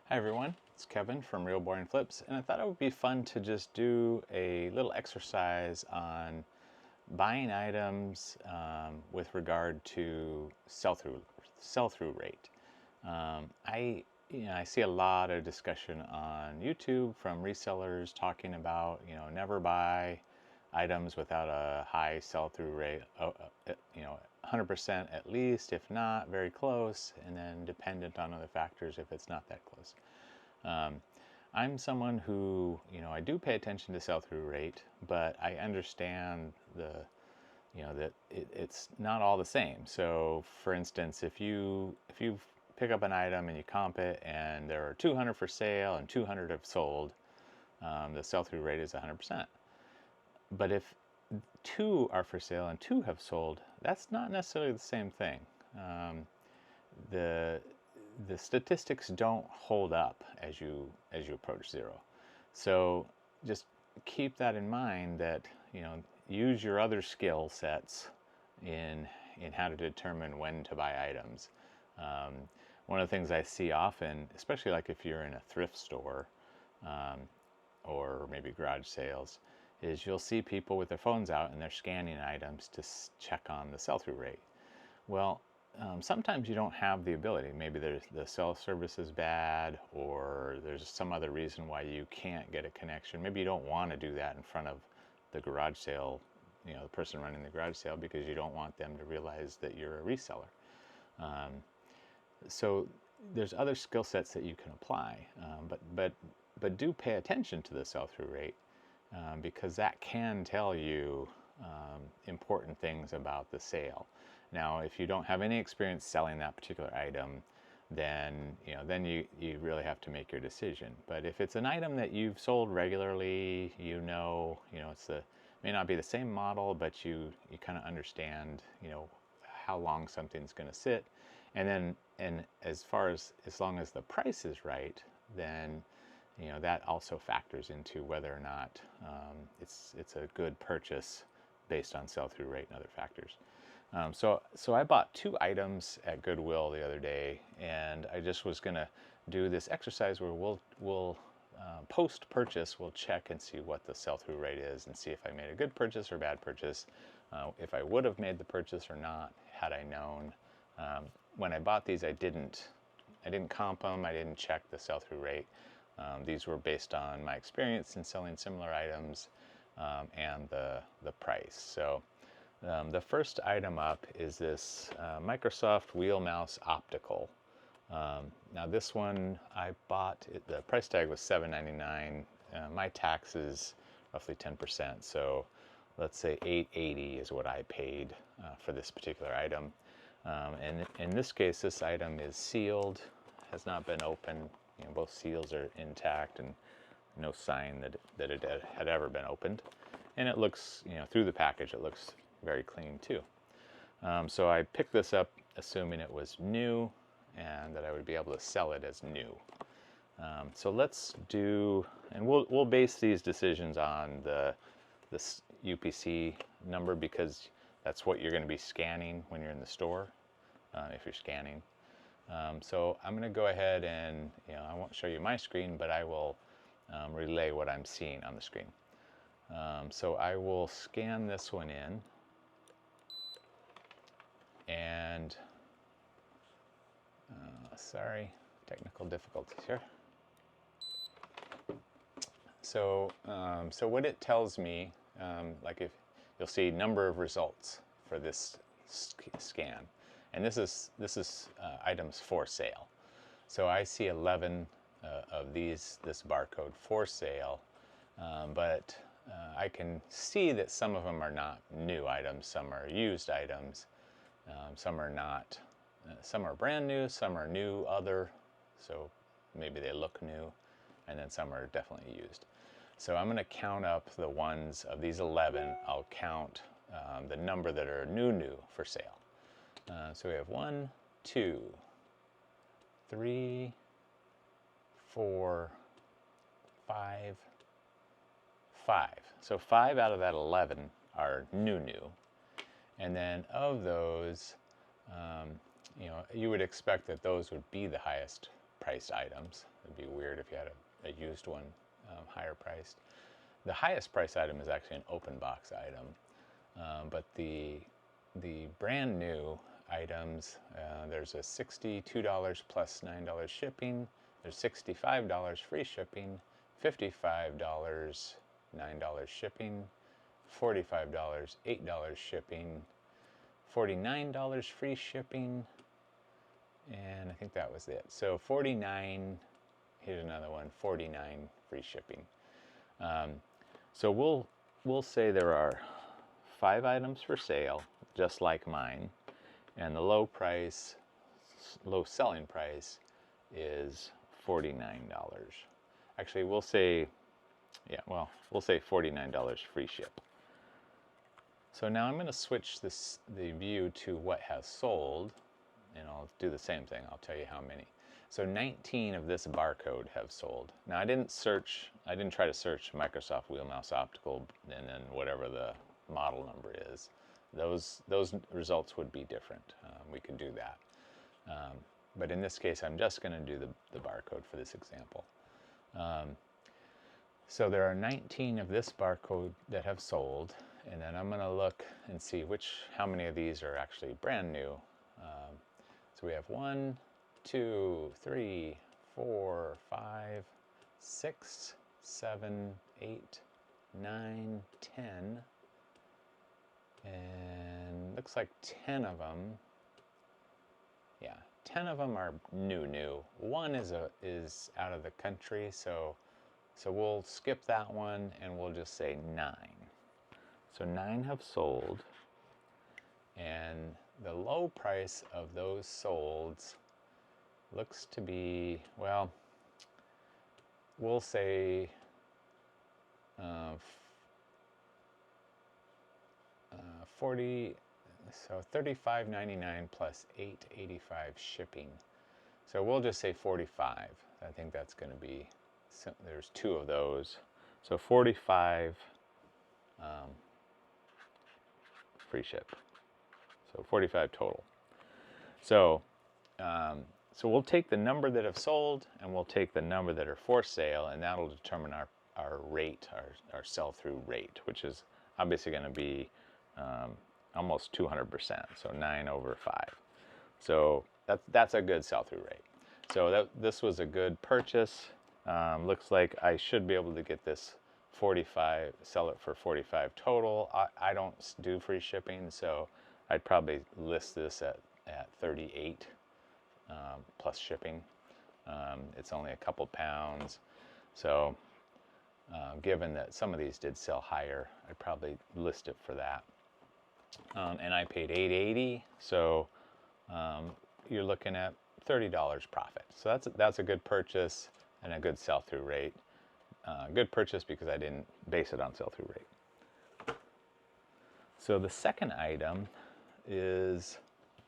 Hi everyone, it's Kevin from Real Boring Flips, and I thought it would be fun to just do a little exercise on buying items with regard to sell-through rate. I see a lot of discussion on YouTube from resellers talking about never buy items without a high sell-through rate, 100% at least, if not very close, and then dependent on other factors if it's not that close. I'm someone who, I do pay attention to sell-through rate, but I understand that it's not all the same. So, for instance, if you pick up an item and you comp it, and there are 200 for sale and 200 have sold, the sell-through rate is 100%. But if two are for sale and two have sold, that's not necessarily the same thing. The the statistics don't hold up as you approach zero. So just keep that in mind, that use your other skill sets in how to determine when to buy items. One of the things I see often, especially like if you're in a thrift store or maybe garage sales, is you'll see people with their phones out and they're scanning items to check on the sell-through rate. Well, sometimes you don't have the ability. Maybe the cell service is bad, or there's some other reason why you can't get a connection. Maybe you don't want to do that in front of the garage sale, the person running the garage sale, because you don't want them to realize that you're a reseller. So there's other skill sets that you can apply, but do pay attention to the sell-through rate, because that can tell you important things about the sale. Now, if you don't have any experience selling that particular item, then you really have to make your decision. But if it's an item that you've sold regularly, it's may not be the same model, but you kind of understand how long something's going to sit, and as long as the price is right, then that also factors into whether or not it's a good purchase based on sell-through rate and other factors. So I bought 2 items at Goodwill the other day, and I just was gonna do this exercise where we'll post-purchase, we'll check and see what the sell-through rate is, and see if I made a good purchase or bad purchase, if I would have made the purchase or not had I known. When I bought these, I didn't comp them, I didn't check the sell-through rate. These were based on my experience in selling similar items, and the price. So the first item up is this Microsoft Wheel Mouse Optical. Now this one I bought, the price tag was $7.99. My tax is roughly 10%, so let's say $8.80 is what I paid for this particular item. And in this case, this item is sealed, has not been opened. Both seals are intact and no sign that it had ever been opened. And it looks, through the package, it looks very clean too. So I picked this up assuming it was new and that I would be able to sell it as new. So let's do, and we'll base these decisions on this UPC number, because that's what you're going to be scanning when you're in the store, if you're scanning. So I'm going to go ahead and, I won't show you my screen, but I will relay what I'm seeing on the screen. So I will scan this one in, and sorry, technical difficulties here. So what it tells me, like if you'll see number of results for this scan, and this is items for sale. So I see 11 of this barcode for sale, but I can see that some of them are not new items, some are used items, some are not, some are brand new, some are new other, so maybe they look new, and then some are definitely used. So I'm going to count up the ones of these 11. I'll count the number that are new for sale. So we have 1, 2, 3, 4, 5, 5. So 5 out of that 11 are new. And then of those, you would expect that those would be the highest priced items. It'd be weird if you had a used one higher priced. The highest price item is actually an open box item, but the brand new items, there's a $62 plus $9 shipping. There's $65 free shipping, $55 $9 shipping, $45 $8 shipping, $49 free shipping, and I think that was it. So 49, here's another one, 49 free shipping. So we'll say there are 5 items for sale, just like mine, and the low selling price is $49. Actually, we'll say $49 free ship. So now I'm going to switch the view to what has sold, and I'll do the same thing. I'll tell you how many. So 19 of this barcode have sold. Now I didn't try to search Microsoft Wheel Mouse Optical and then whatever the model number is. Those results would be different. We could do that. But in this case, I'm just going to do the barcode for this example. So there are 19 of this barcode that have sold, and then I'm going to look and see how many of these are actually brand new. So we have 1, 2, 3, 4, 5, 6, 7, 8, 9, 10, and looks like 10 of them. Yeah, 10 of them are new. One is out of the country, so we'll skip that one and we'll just say 9. So 9 have sold, and the low price of those solds looks to be, well, we'll say $35.99 plus $8.85 shipping. So we'll just say 45. I think that's going to be, there's 2 of those. So 45 free ship. So 45 total. So we'll take the number that have sold and we'll take the number that are for sale, and that'll determine our rate, our sell-through rate, which is obviously going to be almost 200%, so 9 over 5. So that's a good sell-through rate. So this was a good purchase. Looks like I should be able to get this 45, sell it for 45 total. I don't do free shipping, so I'd probably list this at 38 plus shipping. It's only a couple pounds, so given that some of these did sell higher, I'd probably list it for that. And I paid $8.80, so you're looking at $30 profit. So that's a good purchase and a good sell-through rate. Good purchase because I didn't base it on sell-through rate. So the second item is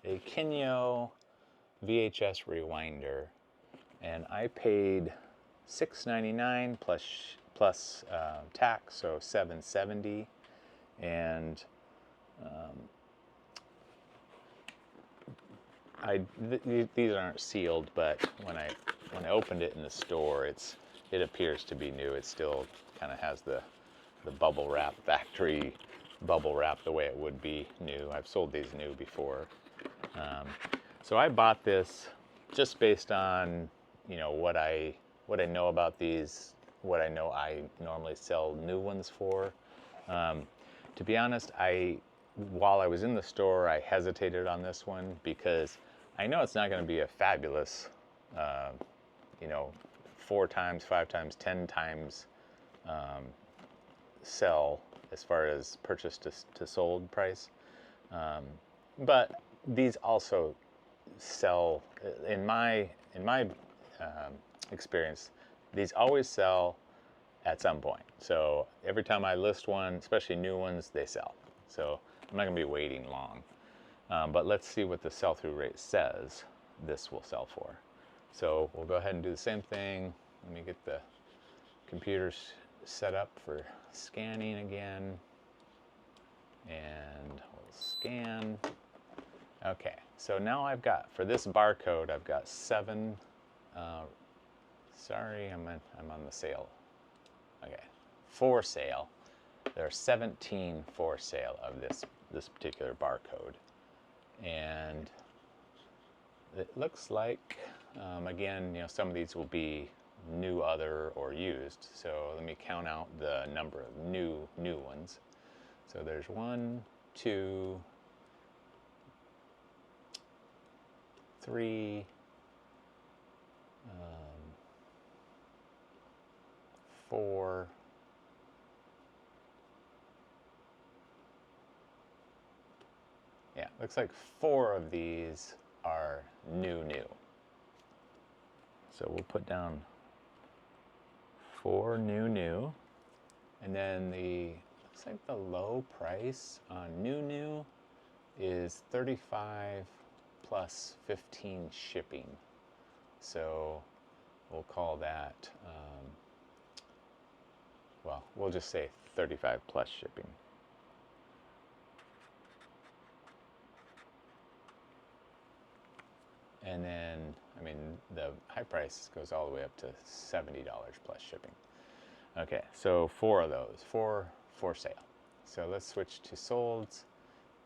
a Kinyo VHS rewinder, and I paid $6.99 plus tax, so $7.70, and these aren't sealed, but when I opened it in the store, it appears to be new. It still kind of has the bubble wrap, factory bubble wrap, the way it would be new. I've sold these new before. So I bought this just based on what I know about these, what I know I normally sell new ones for. To be honest, while I was in the store, I hesitated on this one because I know it's not going to be a fabulous, 4 times, 5 times, 10 times sell as far as purchase to sold price. But these also sell, in my experience, these always sell at some point. So every time I list one, especially new ones, they sell. So I'm not going to be waiting long. But let's see what the sell-through rate says this will sell for. So we'll go ahead and do the same thing. Let me get the computer set up for scanning again. And we'll scan. Okay, so now I've got, for this barcode, I've got 7 Sorry, I'm on the sale. Okay, for sale. There are 17 for sale of this particular barcode, and it looks like again, some of these will be new, other, or used. So let me count out the number of new ones. So there's 1, 2, 3, 4, yeah, looks like 4 of these are new. So we'll put down 4 new, and then looks like the low price on new is 35 plus 15 shipping. So we'll call that, well, we'll just say 35 plus shipping. And then, I mean, the high price goes all the way up to $70 plus shipping. Okay, so 4 of those, 4 for sale. So let's switch to solds.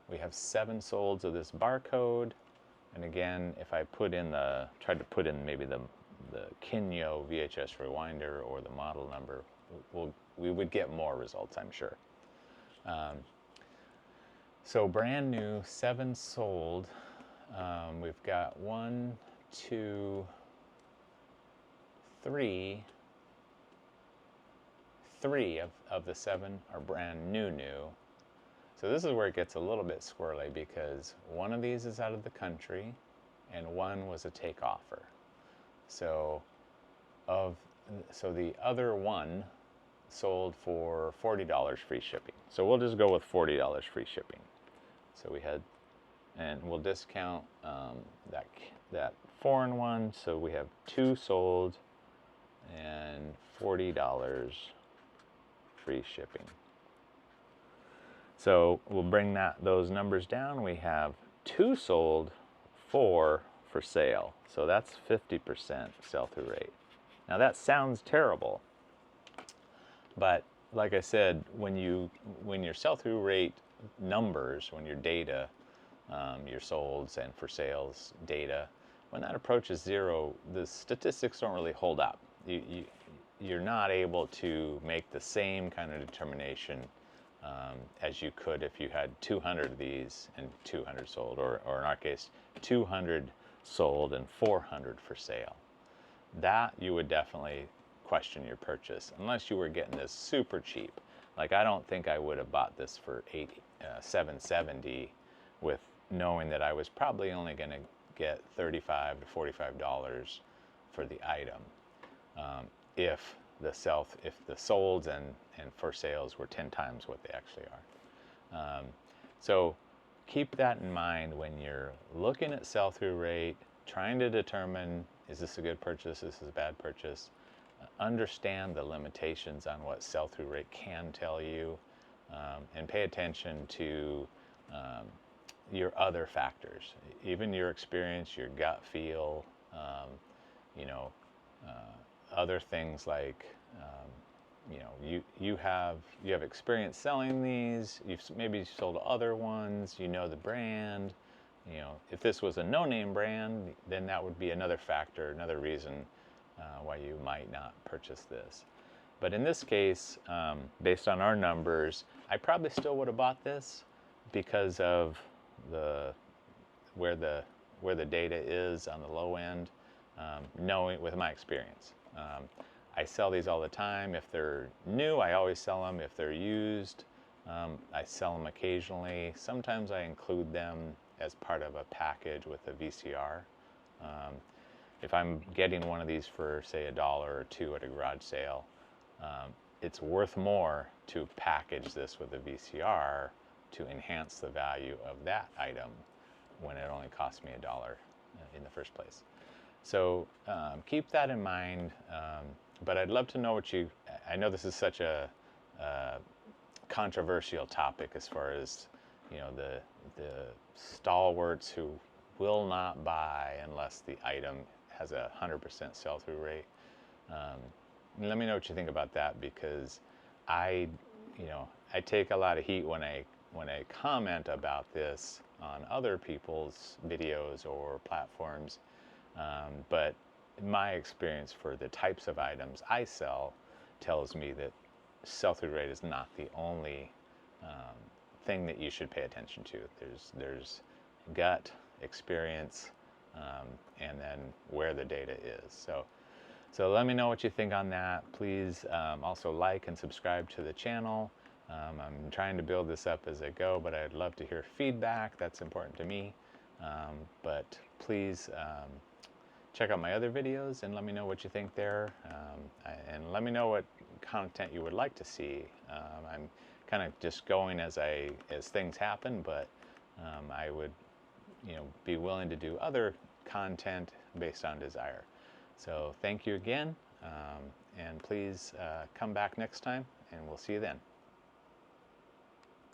We have 7 solds of this barcode. And again, if I tried to put in maybe the Kinyo VHS rewinder or the model number, we would get more results, I'm sure. So brand new, 7 sold. We've got 1, 2, 3. 3 of the 7 are brand new. So this is where it gets a little bit squirrely, because one of these is out of the country and one was a take offer. So the other one sold for $40 free shipping. So we'll just go with $40 free shipping. So and we'll discount that foreign one. So we have 2 sold and $40 free shipping. So we'll bring those numbers down. We have 2 sold, 4 for sale. So that's 50% sell-through rate. Now that sounds terrible, but like I said, when your sell-through rate numbers, when your data, your solds and for sales data, when that approaches 0, the statistics don't really hold up. You're not able to make the same kind of determination as you could if you had 200 of these and 200 sold, or in our case, 200 sold and 400 for sale. That you would definitely question your purchase, unless you were getting this super cheap. Like, I don't think I would have bought this for $770 with knowing that I was probably only going to get $35 to $45 for the item. If the solds and for sales were 10 times what they actually are. So keep that in mind when you're looking at sell-through rate, trying to determine, is this a good purchase, is this a bad purchase? Understand the limitations on what sell-through rate can tell you, and pay attention to your other factors, even your experience, your gut feel, other things like, you have experience selling these. You've maybe sold other ones. You know the brand. If this was a no-name brand, then that would be another factor, another reason why you might not purchase this. But in this case, based on our numbers, I probably still would have bought this because of where the data is on the low end, knowing with my experience. I sell these all the time. If they're new, I always sell them. If they're used, I sell them occasionally. Sometimes I include them as part of a package with a VCR. If I'm getting one of these for, say, $1 or $2 at a garage sale, it's worth more to package this with a VCR to enhance the value of that item when it only cost me $1 in the first place. So keep that in mind. But I'd love to know I know this is such a controversial topic as far as, the stalwarts who will not buy unless the item has a 100% sell-through rate. Let me know what you think about that, because I, I take a lot of heat when I comment about this on other people's videos or platforms. But my experience for the types of items I sell tells me that sell-through rate is not the only thing that you should pay attention to. There's gut, experience, and then where the data is. So let me know what you think on that. Please also like and subscribe to the channel. I'm trying to build this up as I go, but I'd love to hear feedback. That's important to me. But please check out my other videos and let me know what you think there. And let me know what content you would like to see. I'm kind of just going as things happen, but I would be willing to do other content based on desire. So thank you again, and please come back next time, and we'll see you then.